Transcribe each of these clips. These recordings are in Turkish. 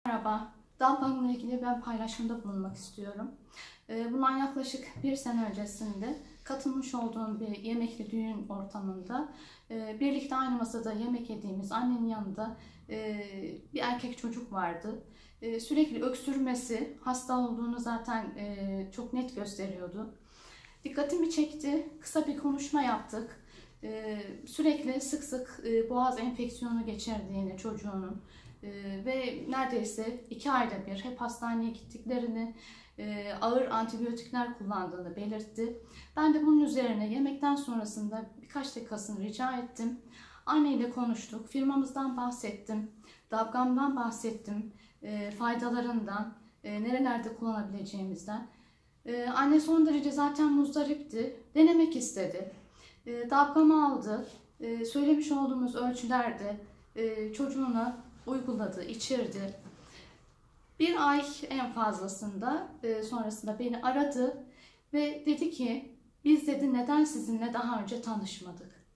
Merhaba, Dalpan'la ilgili ben paylaşımda bulunmak istiyorum. Bundan yaklaşık bir sene öncesinde katılmış olduğum bir yemekli düğün ortamında birlikte aynı masada yemek yediğimiz annenin yanında bir erkek çocuk vardı. Sürekli öksürmesi, hasta olduğunu zaten çok net gösteriyordu. Dikkatimi çekti, kısa bir konuşma yaptık. Sürekli sık sık boğaz enfeksiyonu geçirdiğini çocuğunun ve neredeyse 2 ayda bir hep hastaneye gittiklerini, ağır antibiyotikler kullandığını belirtti. Ben de bunun üzerine yemekten sonrasında birkaç dakikasını rica ettim. Anneyle konuştuk, firmamızdan bahsettim, Davgam'dan bahsettim, faydalarından, nerelerde kullanabileceğimizden. Anne son derece zaten muzdaripti, denemek istedi. Davgamı aldı, söylemiş olduğumuz ölçülerde çocuğuna uyguladı, içirdi. Bir ay en fazlasında sonrasında beni aradı ve dedi ki biz dedi neden sizinle daha önce tanışmadık.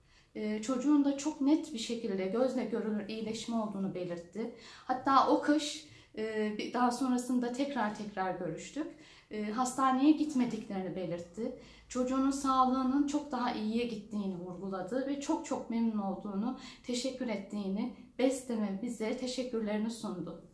Çocuğun da çok net bir şekilde gözle görülür iyileşme olduğunu belirtti. Hatta o kış daha sonrasında tekrar görüştük. Hastaneye gitmediklerini belirtti. Çocuğunun sağlığının çok daha iyiye gittiğini vurguladı ve çok memnun olduğunu, teşekkür ettiğini, Besleme bize teşekkürlerini sundu.